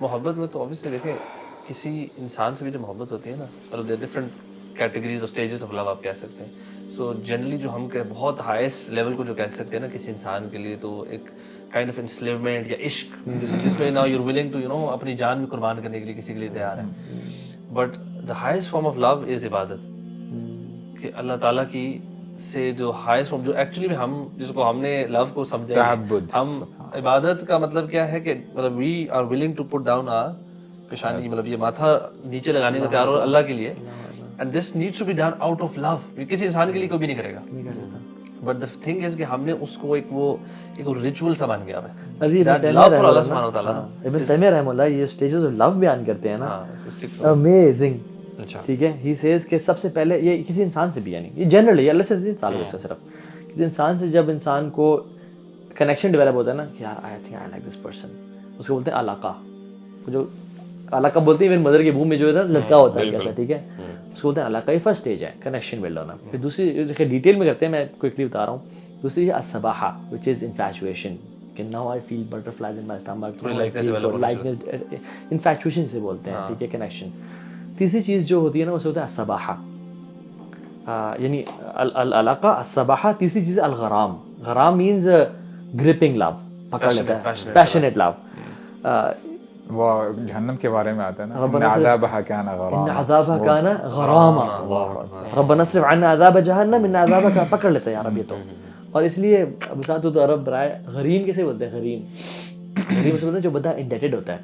محبت میں تو obviously دیکھیں کسی انسان سے بھی جو محبت ہوتی ہے نا, مطلب ڈفرینٹ کیٹیگریز اور اسٹیجز آف لو آپ کہہ سکتے ہیں. سو جنرلی جو ہم بہت ہائیسٹ لیول کو جو کہہ سکتے ہیں نا کسی انسان کے لیے, تو ایک کائنڈ آف انسلیومنٹ یا عشق, جس میں نا یو آر ولنگ ٹو اپنی جان بھی قربان کرنے کے لیے کسی کے لیے تیار ہے. But the highest form of love is عبادت, کہ اللہ تعالیٰ کی سے جو ہائیسٹ فارم جو ایکچولی میں ہم جس کو ہم نے لو کو سمجھا ہے, ہم عبادت کا مطلب کیا ہے کہ مطلب we are willing to put down a پیشانی, مطلب یہ ماتھا نیچے لگانے کا تیار ہو اللہ کے لیے. And this needs to be done out of love. کسی انسان کے لیے کوئی بھی نہیں کرے گا, بٹ دا تھنگ از کہ ہم نے اس کو ایک ریچول سا بن گیا ہے. اللہ سبحانہ و تعالیٰ ابن تیمیہ رحمہ اللہ یہ اسٹیجز آف لو بیان کرتے ہیں نا, امیزنگ. ٹھیک ہے, ہی سیز کہ سب سے پہلے یہ کسی انسان سے بھی, یعنی یہ جنرلی اللہ سے تعلق ہے صرف, کسی انسان سے جب انسان کو کنیکشن ڈیولپ ہوتا ہے نا کہ یار I think I like this person, اس کو بولتے ہیں علاقہ. جو علاقہ بولتے ہیں میری مدر کے منہ میں جو ہے نا لڑکا ہوتا ہے کیسا, ٹھیک ہے, اس کو بولتے ہیں علاقہ. یہ فرسٹ اسٹیج ہے کنیکشن بلڈ ہونا. پھر دوسری ڈیٹیل میں کرتے ہیں, میں کوئکلی بتا رہا ہوں. دوسری ہے الصباحہ وچ از انفیچویشن, کہ now I feel butterflies in my stomach, likeness, infatuation سے بولتے ہیں, ٹھیک ہے, کنیکشن. تیسری چیز جو ہوتی ہے نا اسے ہوتا ہے الصباحہ, یعنی العلاقہ, الصباحہ. تیسری چیز الغرام. غرام مینز گرپنگ لو, پکڑ لیتا ہے, پیشنیٹ لو. وہ جہنم کے بارے میں آتا ہے نا, ان عذابها كان غراما, ان عذابها كان غراما, ربنا اصرف عنا عذاب جہنم ان عذابها كان, پکڑ لیتا ہے یار اب یہ تو. اور اس لیے ابو سعد تو عرب برائے غریم کیسے بولتے ہیں, غریم. غریم سے بولتے ہیں جو بندہ انڈیٹڈ ہوتا ہے,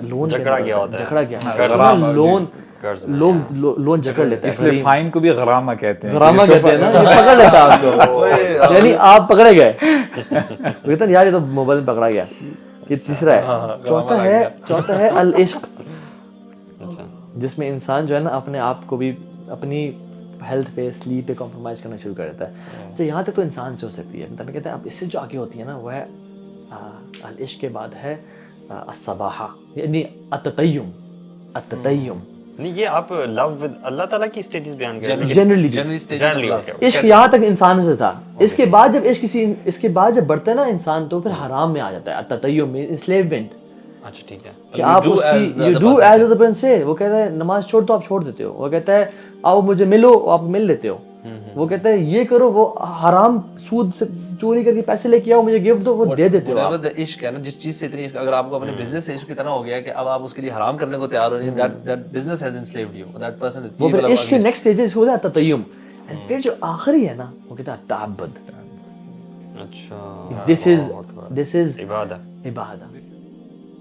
لون جھگڑا گیا, لون جکڑ لیتا ہے. اس لیے فائن کو بھی غرامہ کہتے ہیں, غرامہ کہتے ہیں نا, یہ پکڑ لیتا ہے آپ کو, یعنی آپ پکڑے گئے. کہتے ہیں یار یہ تو موبائل میں پکڑا گیا. یہ تیسرا ہے. چوتھا ہے العشق, جس میں انسان جو ہے نا اپنے آپ کو بھی اپنی ہیلتھ پہ, سلیپ پہ کمپرومائز کرنا شروع کر دیتا ہے. اچھا یہاں تک تو انسان سے ہو سکتی ہے, تب کہتے ہیں اب اس سے جو آگے ہوتی ہے نا وہ ہے العشق کے بعد ہے الصباحہ, یعنی التطیم. نہیں یہ آپ لو ود اللہ تعالیٰ کی اسٹیجز بیان کر رہے ہیں جنرلی. عشق یہاں تک انسان سے تھا, اس کے بعد جب عشق اس کے بعد جب بڑھتا ہے نا انسان تو پھر حرام میں آ جاتا ہے. التطیم میں انسلیومنٹ. اچھا ٹھیک ہے, کہ آپ اس کی you do as the person سے, وہ کہتا ہے نماز چھوڑ تو آپ چھوڑ دیتے ہو, وہ کہتا ہے آؤ مجھے ملو, آپ مل لیتے ہو, وہ کہتا ہے یہ کرو, وہ حرام سود سے چوری کر کے پیسے لے کے آؤ مجھے گفٹ دو, وہ دے دیتے ہو. عشق ہے نا جس چیز سے اتنی عشق, اگر آپ کو اپنے بزنس سے عشق کی طرح ہو گیا کہ اب آپ اس کے لیے حرام کرنے کو تیار ہو رہے ہیں, that business has enslaved you, that person is. وہ پھر عشق کے نیکسٹ اسٹیج اس کو ہوتا ہے التطیم. پھر جو آخری ہے نا وہ کہتا ہے التعبد. اچھا this is عبادت.